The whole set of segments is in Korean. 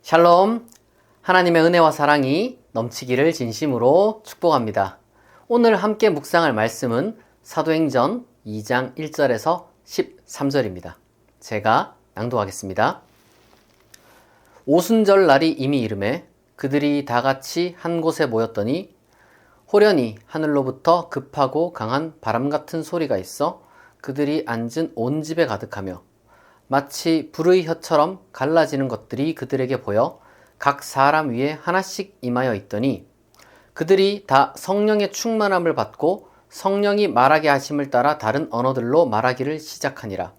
샬롬, 하나님의 은혜와 사랑이 넘치기를 진심으로 축복합니다. 오늘 함께 묵상할 말씀은 사도행전 2장 1절에서 13절입니다. 제가 낭독하겠습니다. 오순절 날이 이미 이르매 그들이 다 같이 한 곳에 모였더니 호련히 하늘로부터 급하고 강한 바람 같은 소리가 있어 그들이 앉은 온 집에 가득하며 마치 불의 혀처럼 갈라지는 것들이 그들에게 보여 각 사람 위에 하나씩 임하여 있더니 그들이 다 성령의 충만함을 받고 성령이 말하게 하심을 따라 다른 언어들로 말하기를 시작하니라.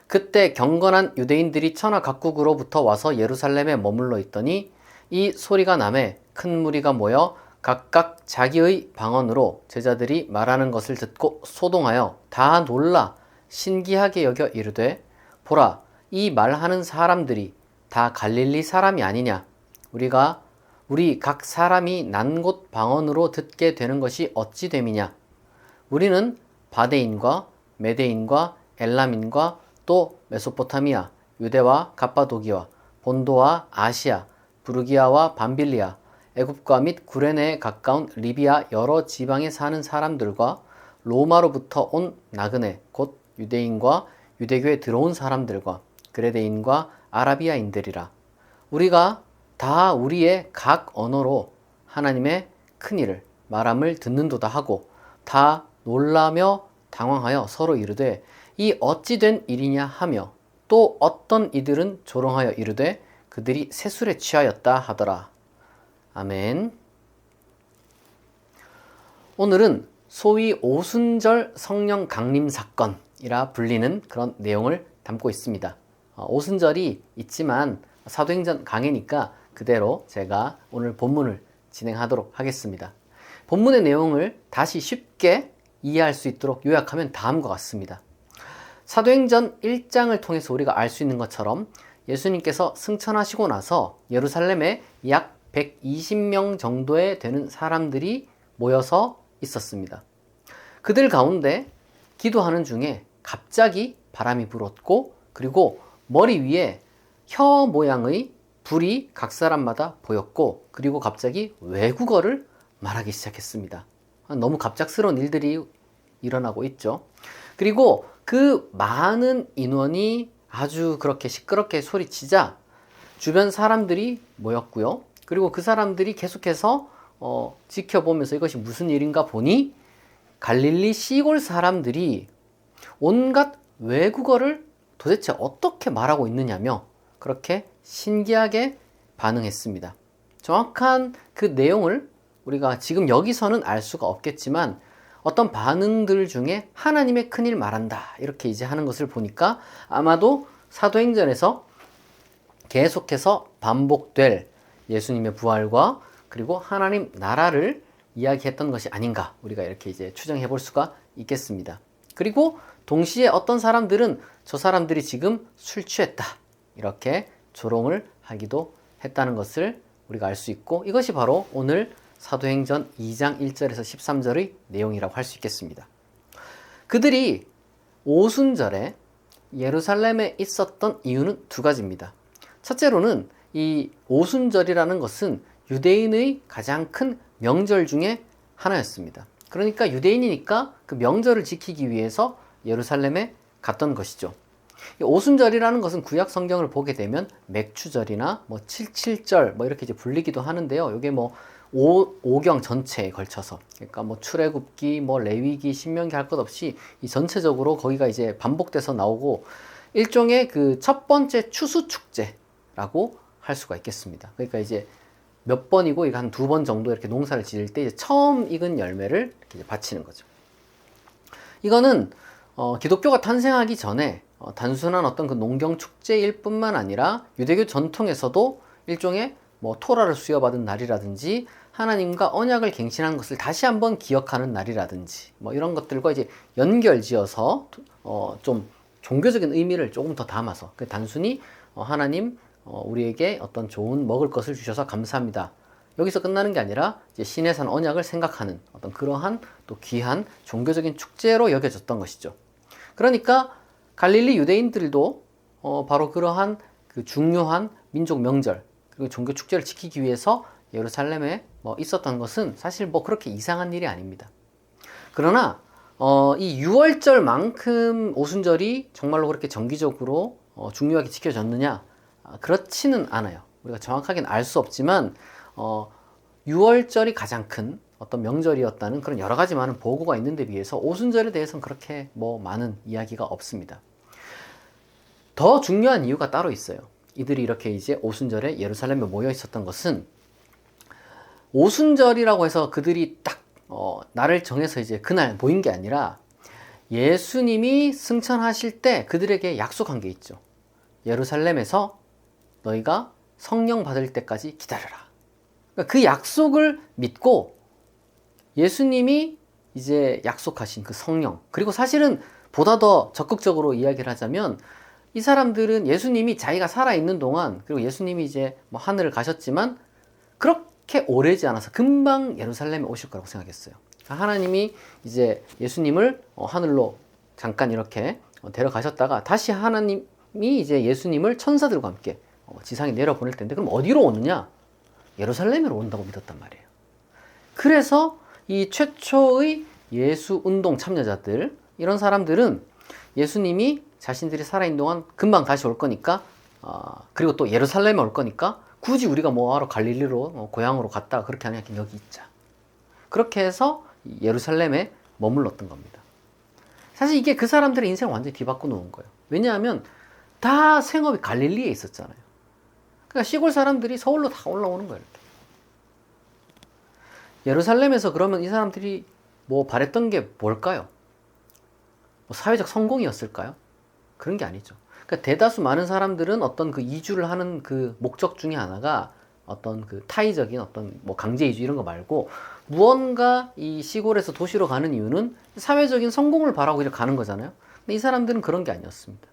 그때 경건한 유대인들이 천하 각국으로부터 와서 예루살렘에 머물러 있더니 이 소리가 나매 큰 무리가 모여 각각 자기의 방언으로 제자들이 말하는 것을 듣고 소동하여 다 놀라 신기하게 여겨 이르되 보라, 이 말하는 사람들이 다 갈릴리 사람이 아니냐? 우리 각 사람이 난 곳 방언으로 듣게 되는 것이 어찌 됨이냐? 우리는 바데인과 메데인과 엘람인과 또 메소포타미아, 유대와 갑바도기와 본도와 아시아, 부르기아와 밤빌리아, 애굽과 및 구레네에 가까운 리비아 여러 지방에 사는 사람들과 로마로부터 온 나그네 곧 유대인과 유대교에 들어온 사람들과 그레데인과 아라비아인들이라. 우리가 다 우리의 각 언어로 하나님의 큰일을 말함을 듣는도다 하고 다 놀라며 당황하여 서로 이르되 이 어찌 된 일이냐 하며 또 어떤 이들은 조롱하여 이르되 그들이 세술에 취하였다 하더라. 아멘. 오늘은 소위 오순절 성령 강림 사건이라 불리는 그런 내용을 담고 있습니다. 오순절이 있지만 사도행전 강해니까 그대로 제가 오늘 본문을 진행하도록 하겠습니다. 본문의 내용을 다시 쉽게 이해할 수 있도록 요약하면 다음과 같습니다. 사도행전 1장을 통해서 우리가 알 수 있는 것처럼 예수님께서 승천하시고 나서 예루살렘에 약 120명 정도에 되는 사람들이 모여서 있었습니다. 그들 가운데 기도하는 중에 갑자기 바람이 불었고 그리고 머리 위에 혀 모양의 불이 각 사람마다 보였고 그리고 갑자기 외국어를 말하기 시작했습니다. 너무 갑작스러운 일들이 일어나고 있죠. 그리고 그 많은 인원이 아주 그렇게 시끄럽게 소리치자 주변 사람들이 모였고요. 그리고 그 사람들이 계속해서 지켜보면서 이것이 무슨 일인가 보니 갈릴리 시골 사람들이 온갖 외국어를 도대체 어떻게 말하고 있느냐며 그렇게 신기하게 반응했습니다. 정확한 그 내용을 우리가 지금 여기서는 알 수가 없겠지만 어떤 반응들 중에 하나님의 큰일 말한다 이렇게 이제 하는 것을 보니까 아마도 사도행전에서 계속해서 반복될 예수님의 부활과 그리고 하나님 나라를 이야기했던 것이 아닌가 우리가 이렇게 이제 추정해 볼 수가 있겠습니다. 그리고 동시에 어떤 사람들은 저 사람들이 지금 술 취했다 이렇게 조롱을 하기도 했다는 것을 우리가 알 수 있고 이것이 바로 오늘 사도행전 2장 1절에서 13절의 내용이라고 할 수 있겠습니다. 그들이 오순절에 예루살렘에 있었던 이유는 두 가지입니다. 첫째로는 이 오순절이라는 것은 유대인의 가장 큰 명절 중에 하나였습니다. 그러니까 유대인이니까 그 명절을 지키기 위해서 예루살렘에 갔던 것이죠. 오순절이라는 것은 구약 성경을 보게 되면 맥추절이나 뭐 칠칠절 뭐 이렇게 이제 불리기도 하는데요. 이게 뭐 오경 전체에 걸쳐서 그러니까 뭐 출애굽기, 뭐 레위기, 신명기 할 것 없이 이 전체적으로 거기가 이제 반복돼서 나오고 일종의 그 첫 번째 추수 축제라고 할 수가 있겠습니다. 그러니까 이제 몇 번이고 이거 한 두 번 정도 이렇게 농사를 지을 때 이제 처음 익은 열매를 이렇게 이제 바치는 거죠. 이거는 기독교가 탄생하기 전에 단순한 어떤 그 농경 축제일 뿐만 아니라 유대교 전통에서도 일종의 뭐 토라를 수여받은 날이라든지 하나님과 언약을 갱신한 것을 다시 한번 기억하는 날이라든지 뭐 이런 것들과 이제 연결지어서 좀 종교적인 의미를 조금 더 담아서 단순히 하나님 우리에게 어떤 좋은 먹을 것을 주셔서 감사합니다. 여기서 끝나는 게 아니라 이제 신의 산 언약을 생각하는 어떤 그러한 또 귀한 종교적인 축제로 여겨졌던 것이죠. 그러니까 갈릴리 유대인들도 바로 그러한 그 중요한 민족 명절, 그리고 종교 축제를 지키기 위해서 예루살렘에 있었던 것은 사실 그렇게 이상한 일이 아닙니다. 그러나 이 6월절만큼 오순절이 정말로 그렇게 정기적으로 중요하게 지켜졌느냐? 그렇지는 않아요. 우리가 정확하게는 알 수 없지만 6월절이 가장 큰 어떤 명절이었다는 그런 여러 가지 많은 보고가 있는데 비해서 오순절에 대해서는 그렇게 많은 이야기가 없습니다. 더 중요한 이유가 따로 있어요. 이들이 이렇게 이제 오순절에 예루살렘에 모여 있었던 것은 오순절이라고 해서 그들이 딱 날을 정해서 이제 그날 모인 게 아니라 예수님이 승천하실 때 그들에게 약속한 게 있죠. 예루살렘에서 너희가 성령 받을 때까지 기다려라. 그러니까 그 약속을 믿고 예수님이 이제 약속하신 그 성령, 그리고 사실은 보다 더 적극적으로 이야기를 하자면 이 사람들은 예수님이 자기가 살아있는 동안, 그리고 예수님이 이제 하늘을 가셨지만 그렇게 오래지 않아서 금방 예루살렘에 오실 거라고 생각했어요. 하나님이 이제 예수님을 하늘로 잠깐 이렇게 데려가셨다가 다시 하나님이 이제 예수님을 천사들과 함께 지상에 내려보낼 텐데, 그럼 어디로 오느냐? 예루살렘으로 온다고 믿었단 말이에요. 그래서 이 최초의 예수 운동 참여자들, 이런 사람들은 예수님이 자신들이 살아있는 동안 금방 다시 올 거니까, 그리고 또 예루살렘에 올 거니까 굳이 우리가 뭐하러 갈릴리로 고향으로 갔다 그렇게 하냐, 여기 있자. 그렇게 해서 예루살렘에 머물렀던 겁니다. 사실 이게 그 사람들의 인생을 완전히 뒤바꿔 놓은 거예요. 왜냐하면 다 생업이 갈릴리에 있었잖아요. 그러니까 시골 사람들이 서울로 다 올라오는 거예요. 이렇게. 예루살렘에서 그러면 이 사람들이 바랬던 게 뭘까요? 사회적 성공이었을까요? 그런 게 아니죠. 그러니까 대다수 많은 사람들은 어떤 그 이주를 하는 그 목적 중에 하나가 어떤 그 타의적인 어떤 강제 이주 이런 거 말고 무언가 이 시골에서 도시로 가는 이유는 사회적인 성공을 바라고 이렇게 가는 거잖아요. 근데 이 사람들은 그런 게 아니었습니다.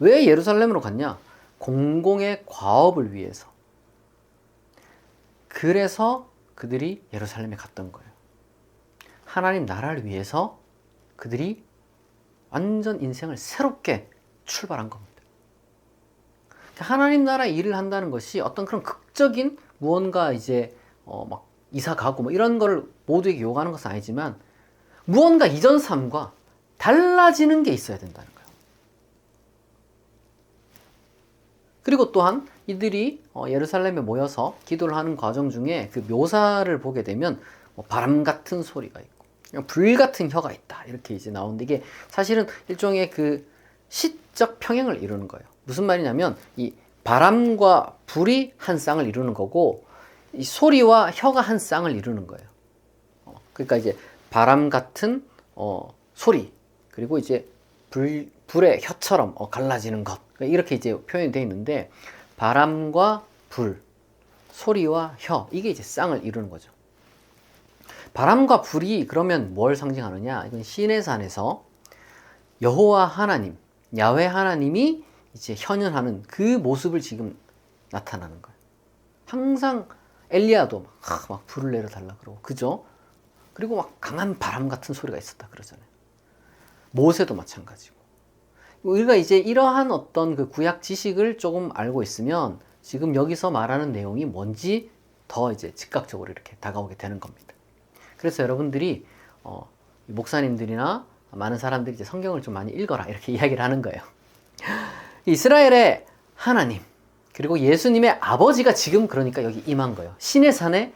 왜 예루살렘으로 갔냐? 공공의 과업을 위해서. 그래서 그들이 예루살렘에 갔던 거예요. 하나님 나라를 위해서 그들이 완전 인생을 새롭게 출발한 겁니다. 하나님 나라의 일을 한다는 것이 어떤 그런 극적인 무언가 이제 막 이사 가고 이런 거를 모두에게 요구하는 것은 아니지만 무언가 이전 삶과 달라지는 게 있어야 된다는 거예요. 그리고 또한 이들이 예루살렘에 모여서 기도를 하는 과정 중에 그 묘사를 보게 되면 바람 같은 소리가 있고 불 같은 혀가 있다 이렇게 이제 나오는데, 이게 사실은 일종의 그 시적 평행을 이루는 거예요. 무슨 말이냐면 이 바람과 불이 한 쌍을 이루는 거고 이 소리와 혀가 한 쌍을 이루는 거예요. 그러니까 이제 바람 같은 소리, 그리고 이제 불의 혀처럼 갈라지는 것, 이렇게 이제 표현이 되어 있는데 바람과 불, 소리와 혀, 이게 이제 쌍을 이루는 거죠. 바람과 불이 그러면 뭘 상징하느냐? 이건 시내산에서 여호와 하나님, 야훼 하나님이 이제 현현하는 그 모습을 지금 나타나는 거예요. 항상 엘리야도 막 불을 내려달라 그러고, 그죠? 그리고 막 강한 바람 같은 소리가 있었다 그러잖아요. 모세도 마찬가지고. 우리가 이제 이러한 어떤 그 구약 지식을 조금 알고 있으면 지금 여기서 말하는 내용이 뭔지 더 이제 즉각적으로 이렇게 다가오게 되는 겁니다. 그래서 여러분들이 목사님들이나 많은 사람들이 이제 성경을 좀 많이 읽어라 이렇게 이야기를 하는 거예요. 이스라엘의 하나님, 그리고 예수님의 아버지가 지금 그러니까 여기 임한 거예요. 신의 산에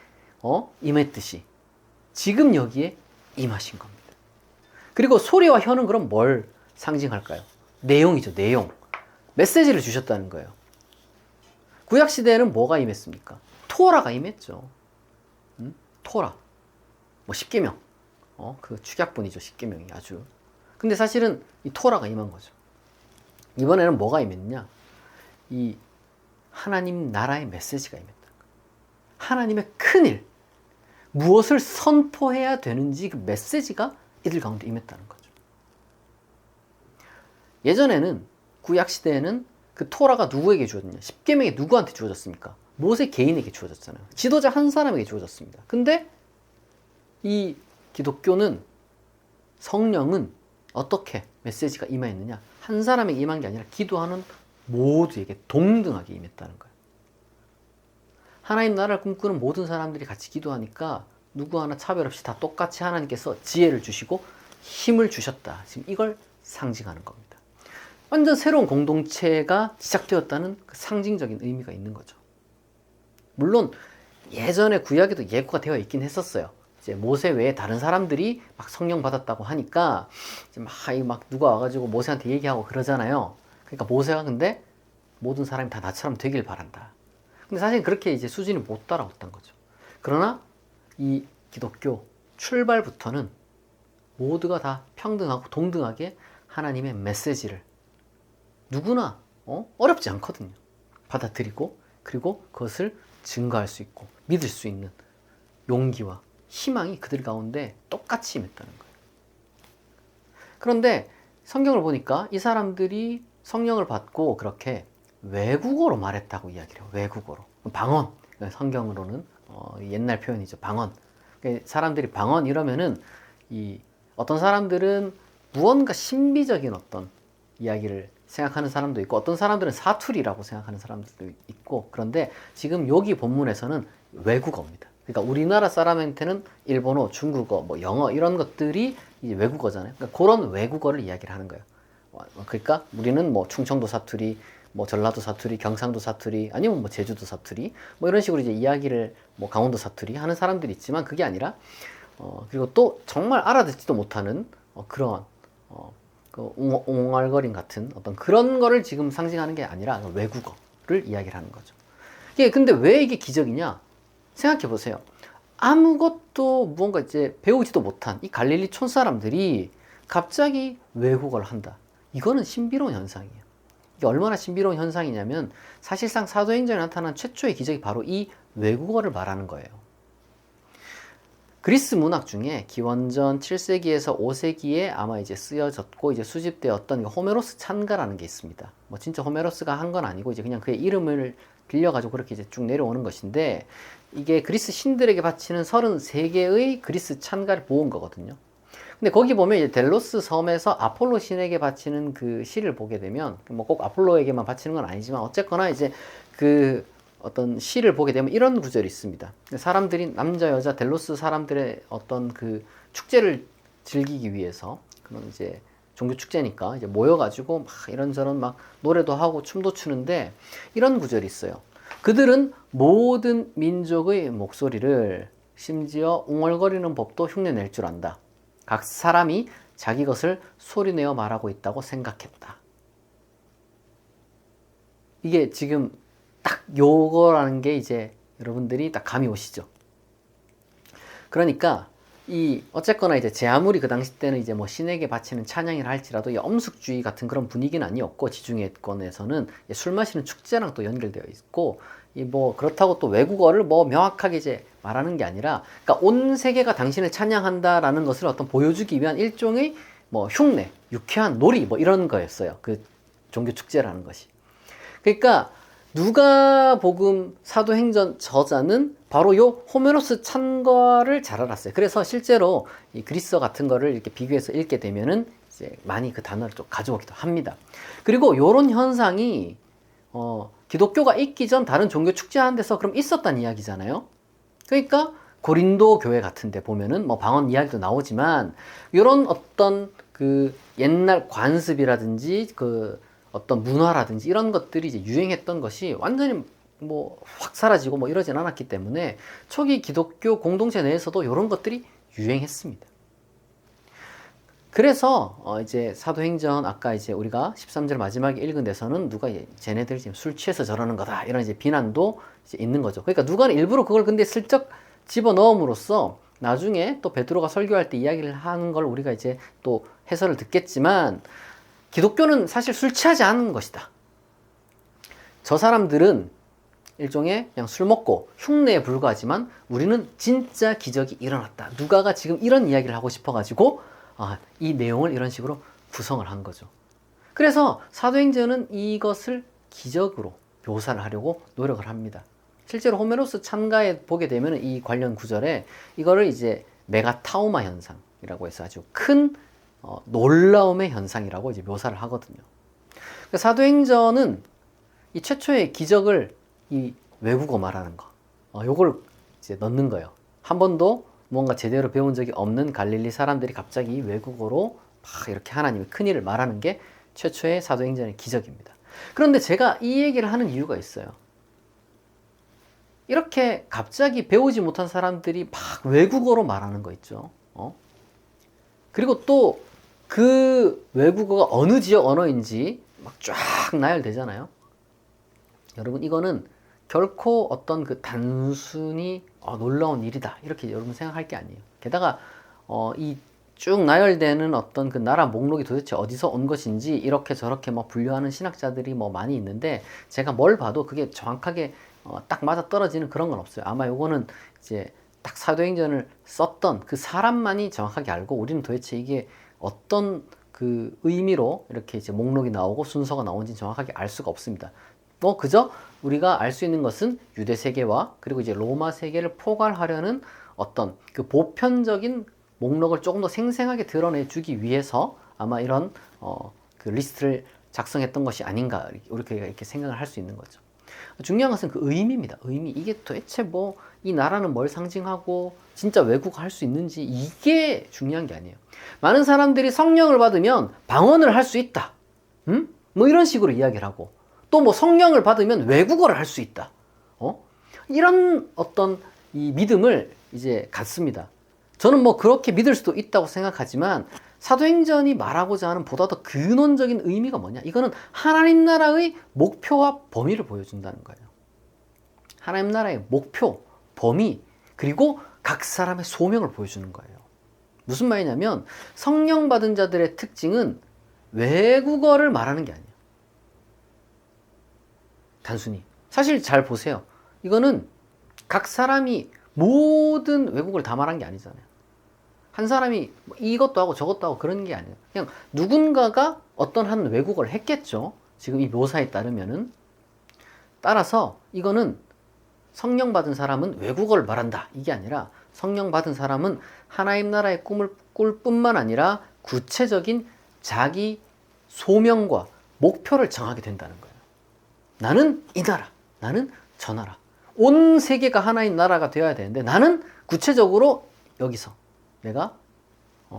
임했듯이 지금 여기에 임하신 겁니다. 그리고 소리와 혀는 그럼 뭘 상징할까요? 내용이죠, 내용. 메시지를 주셨다는 거예요. 구약시대에는 뭐가 임했습니까? 토라가 임했죠. 토라. 십계명. 그 축약본이죠, 십계명이 아주. 근데 사실은 이 토라가 임한 거죠. 이번에는 뭐가 임했냐? 이 하나님 나라의 메시지가 임했다는 거예요. 하나님의 큰일, 무엇을 선포해야 되는지 그 메시지가 이들 가운데 임했다는 거죠. 예전에는 구약시대에는 그 토라가 누구에게 주어졌냐? 십계명이 누구한테 주어졌습니까? 모세 개인에게 주어졌잖아요. 지도자 한 사람에게 주어졌습니다. 근데 이 기독교는, 성령은 어떻게 메시지가 임하였느냐? 한 사람에게 임한 게 아니라 기도하는 모두에게 동등하게 임했다는 거예요. 하나님 나라를 꿈꾸는 모든 사람들이 같이 기도하니까 누구 하나 차별 없이 다 똑같이 하나님께서 지혜를 주시고 힘을 주셨다. 지금 이걸 상징하는 겁니다. 완전 새로운 공동체가 시작되었다는 그 상징적인 의미가 있는 거죠. 물론 예전에 구약에도 예고가 되어 있긴 했었어요. 이제 모세 외에 다른 사람들이 막 성령 받았다고 하니까 이제 막 누가 와가지고 모세한테 얘기하고 그러잖아요. 그러니까 모세가 근데 모든 사람이 다 나처럼 되길 바란다. 근데 사실 그렇게 이제 수준이 못 따라왔던 거죠. 그러나 이 기독교 출발부터는 모두가 다 평등하고 동등하게 하나님의 메시지를 누구나 어렵지 않거든요. 받아들이고 그리고 그것을 증거할 수 있고 믿을 수 있는 용기와 희망이 그들 가운데 똑같이 임했다는 거예요. 그런데 성경을 보니까 이 사람들이 성령을 받고 그렇게 외국어로 말했다고 이야기를 해요. 외국어로. 방언. 성경으로는 옛날 표현이죠. 방언. 사람들이 방언 이러면은 어떤 사람들은 무언가 신비적인 어떤 이야기를 생각하는 사람도 있고 어떤 사람들은 사투리라고 생각하는 사람들도 있고 그런데 지금 여기 본문에서는 외국어입니다. 그러니까 우리나라 사람한테는 일본어, 중국어, 뭐 영어 이런 것들이 이제 외국어잖아요. 그러니까 그런 외국어를 이야기를 하는 거예요. 그러니까 우리는 뭐 충청도 사투리, 뭐 전라도 사투리, 경상도 사투리, 아니면 뭐 제주도 사투리, 뭐 이런 식으로 이제 이야기를 뭐 강원도 사투리 하는 사람들이 있지만 그게 아니라 그리고 또 정말 알아듣지도 못하는 그런 그 옹알거림 같은 어떤 그런 거를 지금 상징하는 게 아니라 외국어를 이야기를 하는 거죠. 이게 근데 왜 이게 기적이냐? 생각해 보세요. 아무것도 무언가 이제 배우지도 못한 이 갈릴리 촌사람들이 갑자기 외국어를 한다. 이거는 신비로운 현상이에요. 이게 얼마나 신비로운 현상이냐면 사실상 사도행전에 나타난 최초의 기적이 바로 이 외국어를 말하는 거예요. 그리스 문학 중에 기원전 7세기에서 5세기에 아마 이제 쓰여졌고 이제 수집되었던 호메로스 찬가라는 게 있습니다. 뭐 진짜 호메로스가 한 건 아니고 이제 그냥 그의 이름을 빌려가지고 그렇게 이제 쭉 내려오는 것인데 이게 그리스 신들에게 바치는 33개의 그리스 찬가를 모은 거거든요. 근데 거기 보면 이제 델로스 섬에서 아폴로 신에게 바치는 그 시를 보게 되면 뭐 꼭 아폴로에게만 바치는 건 아니지만 어쨌거나 이제 그 어떤 시를 보게 되면 이런 구절이 있습니다. 사람들이 남자 여자 델로스 사람들의 어떤 그 축제를 즐기기 위해서 그런 이제 종교 축제니까 이제 모여가지고 막 이런저런 막 노래도 하고 춤도 추는데 이런 구절이 있어요. 그들은 모든 민족의 목소리를 심지어 웅얼거리는 법도 흉내낼 줄 안다. 각 사람이 자기 것을 소리내어 말하고 있다고 생각했다. 이게 지금 딱 요거라는 게 이제 여러분들이 딱 감이 오시죠. 그러니까 어쨌거나 이제 제 아무리 그 당시 때는 이제 뭐 신에게 바치는 찬양이라 할지라도 이 엄숙주의 같은 그런 분위기는 아니었고 지중해권에서는 술 마시는 축제랑 또 연결되어 있고 뭐 그렇다고 또 외국어를 뭐 명확하게 이제 말하는 게 아니라 그러니까 온 세계가 당신을 찬양한다라는 것을 어떤 보여주기 위한 일종의 뭐 흉내, 유쾌한 놀이 뭐 이런 거였어요. 그 종교 축제라는 것이. 그러니까 누가복음 사도행전 저자는 바로 요 호메로스 찬가를 잘 알았어요. 그래서 실제로 이 그리스어 같은 거를 이렇게 비교해서 읽게 되면은 이제 많이 그 단어를 좀 가져오기도 합니다. 그리고 요런 현상이 기독교가 있기 전 다른 종교 축제하는 데서 그럼 있었단 이야기잖아요. 그러니까 고린도 교회 같은 데 보면은 뭐 방언 이야기도 나오지만 요런 어떤 그 옛날 관습이라든지 그 어떤 문화라든지 이런 것들이 이제 유행했던 것이 완전히 뭐 확 사라지고 뭐 이러진 않았기 때문에 초기 기독교 공동체 내에서도 이런 것들이 유행했습니다. 그래서 이제 사도행전 아까 이제 우리가 13절 마지막에 읽은 데서는 누가 쟤네들 지금 술 취해서 저러는 거다 이런 이제 비난도 이제 있는 거죠. 그러니까 누가는 일부러 그걸 근데 슬쩍 집어 넣음으로써 나중에 또 베드로가 설교할 때 이야기를 하는 걸 우리가 이제 또 해설을 듣겠지만 기독교는 사실 술 취하지 않은 것이다. 저 사람들은 일종의 그냥 술 먹고 흉내에 불과하지만 우리는 진짜 기적이 일어났다. 누가가 지금 이런 이야기를 하고 싶어가지고 이 내용을 이런 식으로 구성을 한 거죠. 그래서 사도행전은 이것을 기적으로 묘사를 하려고 노력을 합니다. 실제로 호메로스 찬가에 보게 되면 이 관련 구절에 이거를 이제 메가타우마 현상이라고 해서 아주 큰 놀라움의 현상이라고 이제 묘사를 하거든요. 사도행전은 이 최초의 기적을 이 외국어 말하는 거, 요걸 이제 넣는 거예요. 한 번도 뭔가 제대로 배운 적이 없는 갈릴리 사람들이 갑자기 외국어로 막 이렇게 하나님의 큰일을 말하는 게 최초의 사도행전의 기적입니다. 그런데 제가 이 얘기를 하는 이유가 있어요. 이렇게 갑자기 배우지 못한 사람들이 막 외국어로 말하는 거 있죠. 그리고 또 그 외국어가 어느 지역 언어인지 막 쫙 나열되잖아요. 여러분, 이거는 결코 어떤 그 단순히 놀라운 일이다 이렇게 여러분 생각할 게 아니에요. 게다가 이 쭉 나열되는 어떤 그 나라 목록이 도대체 어디서 온 것인지 이렇게 저렇게 뭐 분류하는 신학자들이 뭐 많이 있는데, 제가 뭘 봐도 그게 정확하게 딱 맞아 떨어지는 그런 건 없어요. 아마 요거는 이제 딱 사도행전을 썼던 그 사람만이 정확하게 알고, 우리는 도대체 이게 어떤 그 의미로 이렇게 이제 목록이 나오고 순서가 나온지 정확하게 알 수가 없습니다. 뭐 그저 우리가 알 수 있는 것은 유대 세계와 그리고 이제 로마 세계를 포괄하려는 어떤 그 보편적인 목록을 조금 더 생생하게 드러내 주기 위해서 아마 이런 그 리스트를 작성했던 것이 아닌가, 이렇게 생각을 할 수 있는 거죠. 중요한 것은 그 의미입니다. 의미. 이게 도대체 뭐 이 나라는 뭘 상징하고 진짜 외국어 할 수 있는지, 이게 중요한 게 아니에요. 많은 사람들이 성령을 받으면 방언을 할 수 있다. 뭐 이런 식으로 이야기를 하고, 또 뭐 성령을 받으면 외국어를 할 수 있다. 이런 어떤 이 믿음을 이제 갖습니다. 저는 뭐 그렇게 믿을 수도 있다고 생각하지만, 사도행전이 말하고자 하는 보다 더 근원적인 의미가 뭐냐? 이거는 하나님 나라의 목표와 범위를 보여준다는 거예요. 하나님 나라의 목표, 범위, 그리고 각 사람의 소명을 보여주는 거예요. 무슨 말이냐면, 성령 받은 자들의 특징은 외국어를 말하는 게 아니에요. 단순히. 사실 잘 보세요. 이거는 각 사람이 모든 외국어를 다 말한 게 아니잖아요. 한 사람이 이것도 하고 저것도 하고 그런 게 아니에요. 그냥 누군가가 어떤 한 외국어를 했겠죠. 지금 이 묘사에 따르면은. 따라서 이거는 성령 받은 사람은 외국어를 말한다, 이게 아니라, 성령 받은 사람은 하나님 나라의 꿈을 꿀 뿐만 아니라 구체적인 자기 소명과 목표를 정하게 된다는 거예요. 나는 이 나라, 나는 저 나라. 온 세계가 하나님 나라가 되어야 되는데, 나는 구체적으로 여기서 내가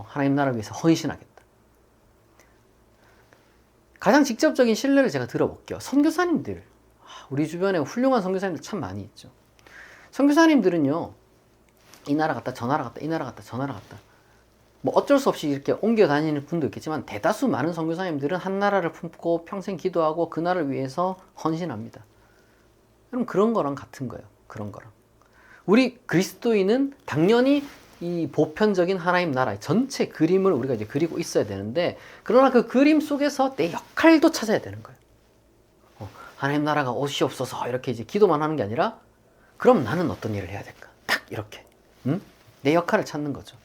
하나님 나라를 위해서 헌신하겠다. 가장 직접적인 신뢰를 제가 들어볼게요. 선교사님들. 우리 주변에 훌륭한 선교사님들 참 많이 있죠. 선교사님들은요, 이 나라 갔다 저 나라 갔다 이 나라 갔다 저 나라 갔다, 뭐 어쩔 수 없이 이렇게 옮겨 다니는 분도 있겠지만, 대다수 많은 선교사님들은 한 나라를 품고 평생 기도하고 그 나라를 위해서 헌신합니다. 그럼 그런 거랑 같은 거예요. 그런 거랑. 우리 그리스도인은 당연히 이 보편적인 하나님 나라의 전체 그림을 우리가 이제 그리고 있어야 되는데, 그러나 그 그림 속에서 내 역할도 찾아야 되는 거예요. 하나님 나라가 오시옵소서 이렇게 이제 기도만 하는 게 아니라, 그럼 나는 어떤 일을 해야 될까? 딱 이렇게. 내 역할을 찾는 거죠.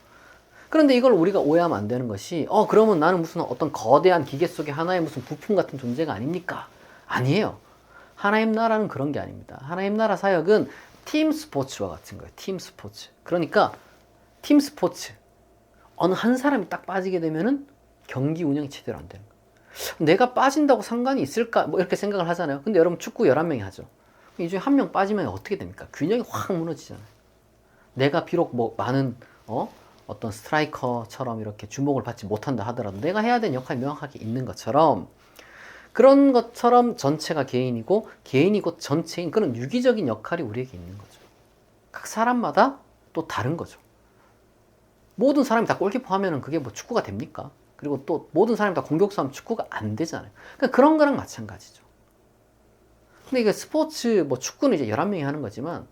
그런데 이걸 우리가 오해하면 안 되는 것이, 그러면 나는 무슨 어떤 거대한 기계 속에 하나의 무슨 부품 같은 존재가 아닙니까? 아니에요. 하나님 나라는 그런 게 아닙니다. 하나님 나라 사역은 팀 스포츠와 같은 거예요. 팀 스포츠. 그러니까 팀 스포츠. 어느 한 사람이 딱 빠지게 되면은 경기 운영이 제대로 안 되는 거예요. 내가 빠진다고 상관이 있을까? 뭐 이렇게 생각을 하잖아요. 근데 여러분, 축구 11명이 하죠. 이 중에 한 명 빠지면 어떻게 됩니까? 균형이 확 무너지잖아요. 내가 비록 뭐 많은 어떤 스트라이커처럼 이렇게 주목을 받지 못한다 하더라도 내가 해야 되는 역할이 명확하게 있는 것처럼, 그런 것처럼 전체가 개인이고 개인이 곧 전체인 그런 유기적인 역할이 우리에게 있는 거죠. 각 사람마다 또 다른 거죠. 모든 사람이 다 골키퍼 하면은 그게 뭐 축구가 됩니까? 그리고 또 모든 사람이 다 공격수 하면 축구가 안 되잖아요. 그러니까 그런 거랑 마찬가지죠. 근데 이게 스포츠, 뭐 축구는 이제 11명이 하는 거지만,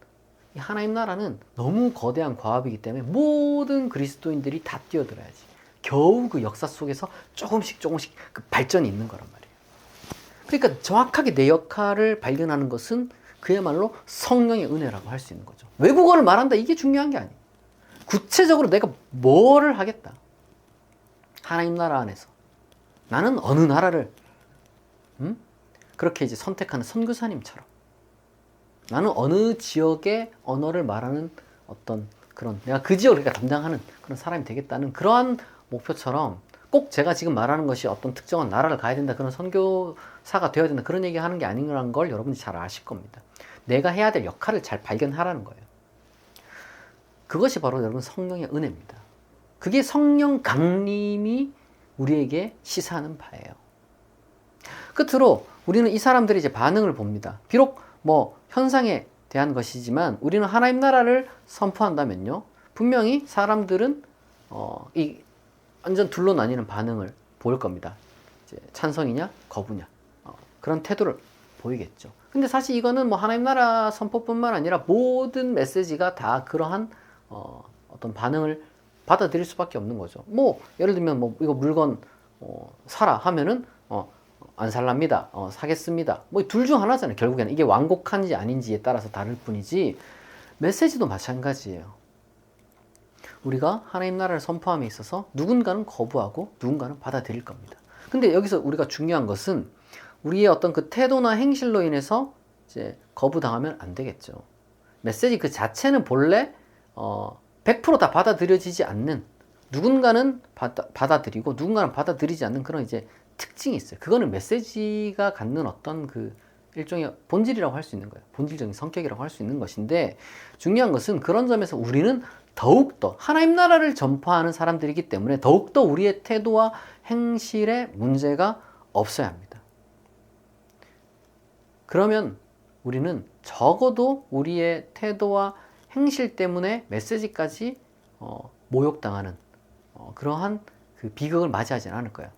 이 하나님 나라는 너무 거대한 과업이기 때문에 모든 그리스도인들이 다 뛰어들어야지 겨우 그 역사 속에서 조금씩 그 발전이 있는 거란 말이에요. 그러니까 정확하게 내 역할을 발견하는 것은 그야말로 성령의 은혜라고 할 수 있는 거죠. 외국어를 말한다, 이게 중요한 게 아니에요. 구체적으로 내가 뭐를 하겠다. 하나님 나라 안에서 나는 어느 나라를 그렇게 이제 선택하는 선교사님처럼, 나는 어느 지역의 언어를 말하는 어떤 그런, 내가 그 지역을 그러니까 담당하는 그런 사람이 되겠다는 그러한 목표처럼, 꼭 제가 지금 말하는 것이 어떤 특정한 나라를 가야 된다, 그런 선교사가 되어야 된다, 그런 얘기 하는 게 아닌 걸 여러분이 잘 아실 겁니다. 내가 해야 될 역할을 잘 발견하라는 거예요. 그것이 바로 여러분 성령의 은혜입니다. 그게 성령 강림이 우리에게 시사하는 바예요. 끝으로 우리는 이 사람들이 이제 반응을 봅니다. 비록 뭐 현상에 대한 것이지만 우리는 하나님 나라를 선포한다면요, 분명히 사람들은 이 완전 둘로 나뉘는 반응을 보일 겁니다. 이제 찬성이냐 거부냐, 그런 태도를 보이겠죠. 근데 사실 이거는 뭐 하나님 나라 선포뿐만 아니라 모든 메시지가 다 그러한 어떤 반응을 받아들일 수밖에 없는 거죠. 뭐 예를 들면 뭐 이거 물건 사라 하면은 안 살랍니다. 사겠습니다. 뭐 둘 중 하나잖아요. 결국에는 이게 완곡한지 아닌지에 따라서 다를 뿐이지, 메시지도 마찬가지예요. 우리가 하나님 나라를 선포함에 있어서 누군가는 거부하고 누군가는 받아들일 겁니다. 근데 여기서 우리가 중요한 것은 우리의 어떤 그 태도나 행실로 인해서 이제 거부당하면 안 되겠죠. 메시지 그 자체는 본래 100% 다 받아들여지지 않는, 누군가는 받아들이고 누군가는 받아들이지 않는 그런 이제 특징이 있어요. 그거는 메시지가 갖는 어떤 그 일종의 본질이라고 할 수 있는 거예요. 본질적인 성격이라고 할 수 있는 것인데, 중요한 것은 그런 점에서 우리는 더욱더 하나님 나라를 전파하는 사람들이기 때문에 더욱더 우리의 태도와 행실에 문제가 없어야 합니다. 그러면 우리는 적어도 우리의 태도와 행실 때문에 메시지까지 모욕당하는 그러한 그 비극을 맞이하지는 않을 거예요.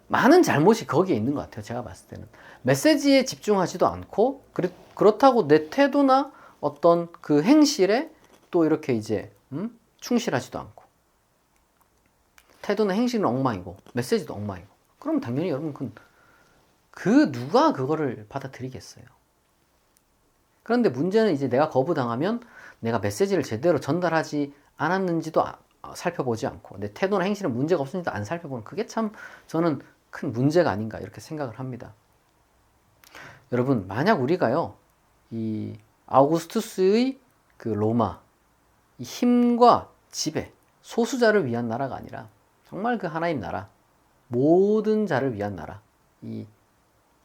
많은 잘못이 거기에 있는 것 같아요. 제가 봤을 때는 메시지에 집중하지도 않고, 그렇다고 내 태도나 어떤 그 행실에 또 이렇게 이제 충실하지도 않고, 태도나 행실은 엉망이고 메시지도 엉망이고, 그럼 당연히 여러분 그 누가 그거를 받아들이겠어요. 그런데 문제는 이제 내가 거부당하면 내가 메시지를 제대로 전달하지 않았는지도 살펴보지 않고, 내 태도나 행실은 문제가 없는지도 안 살펴보는, 그게 참 저는 큰 문제가 아닌가 이렇게 생각을 합니다. 여러분, 만약 우리가요, 이 아우구스투스의 그 로마, 이 힘과 지배, 소수자를 위한 나라가 아니라 정말 그 하나님 나라, 모든 자를 위한 나라, 이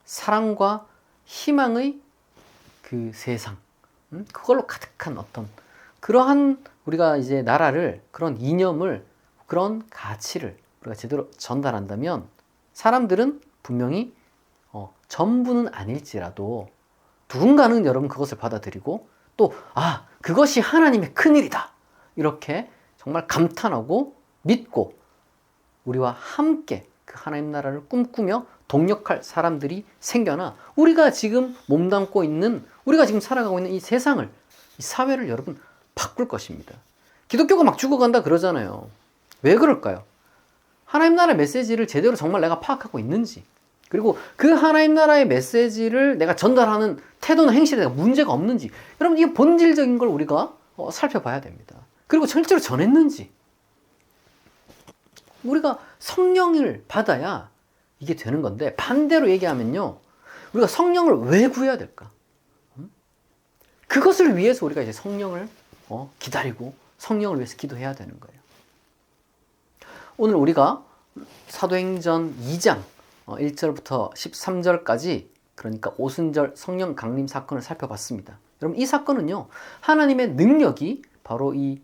사랑과 희망의 그 세상, 그걸로 가득한 어떤 그러한 우리가 이제 나라를, 그런 이념을, 그런 가치를 우리가 제대로 전달한다면 사람들은 분명히 전부는 아닐지라도 누군가는 여러분 그것을 받아들이고, 또 그것이 하나님의 큰일이다 이렇게 정말 감탄하고 믿고 우리와 함께 그 하나님 나라를 꿈꾸며 동력할 사람들이 생겨나 우리가 지금 몸담고 있는, 우리가 지금 살아가고 있는 이 세상을, 이 사회를 여러분 바꿀 것입니다. 기독교가 막 죽어간다 그러잖아요. 왜 그럴까요? 하나님 나라의 메시지를 제대로 정말 내가 파악하고 있는지, 그리고 그 하나님 나라의 메시지를 내가 전달하는 태도나 행실에 내가 문제가 없는지, 여러분 이 본질적인 걸 우리가 살펴봐야 됩니다. 그리고 실제로 전했는지, 우리가 성령을 받아야 이게 되는 건데, 반대로 얘기하면요, 우리가 성령을 왜 구해야 될까? 그것을 위해서 우리가 이제 성령을 기다리고 성령을 위해서 기도해야 되는 거예요. 오늘 우리가 사도행전 2장 1절부터 13절까지, 그러니까 오순절 성령 강림 사건을 살펴봤습니다. 여러분, 이 사건은요, 하나님의 능력이 바로 이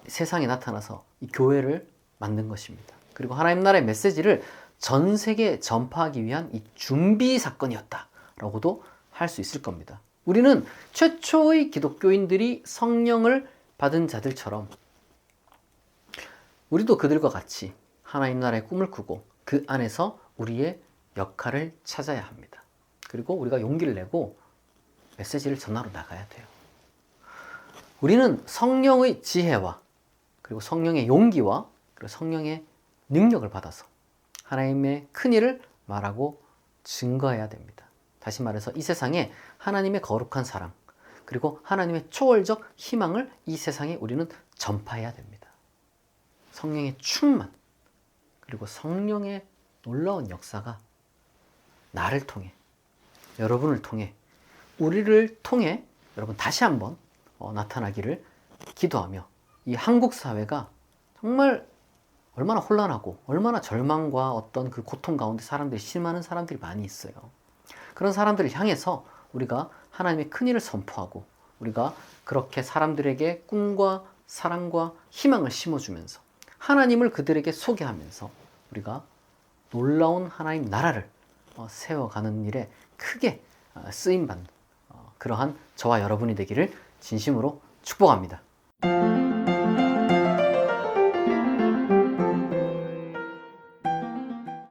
세상에 나타나서 이 교회를 만든 것입니다. 그리고 하나님 나라의 메시지를 전 세계에 전파하기 위한 이 준비 사건이었다라고도 할 수 있을 겁니다. 우리는 최초의 기독교인들이 성령을 받은 자들처럼 우리도 그들과 같이 하나님 나라의 꿈을 꾸고 그 안에서 우리의 역할을 찾아야 합니다. 그리고 우리가 용기를 내고 메시지를 전하러 나가야 돼요. 우리는 성령의 지혜와 그리고 성령의 용기와 그리고 성령의 능력을 받아서 하나님의 큰일을 말하고 증거해야 됩니다. 다시 말해서 이 세상에 하나님의 거룩한 사랑, 그리고 하나님의 초월적 희망을 이 세상에 우리는 전파해야 됩니다. 성령의 충만, 그리고 성령의 놀라운 역사가 나를 통해, 여러분을 통해, 우리를 통해 여러분 다시 한번 나타나기를 기도하며, 이 한국 사회가 정말 얼마나 혼란하고 얼마나 절망과 어떤 그 고통 가운데 사람들이, 실망하는 사람들이 많이 있어요. 그런 사람들을 향해서 우리가 하나님의 큰일을 선포하고 우리가 그렇게 사람들에게 꿈과 사랑과 희망을 심어주면서 하나님을 그들에게 소개하면서 우리가 놀라운 하나님 나라를 세워가는 일에 크게 쓰임받는 그러한 저와 여러분이 되기를 진심으로 축복합니다.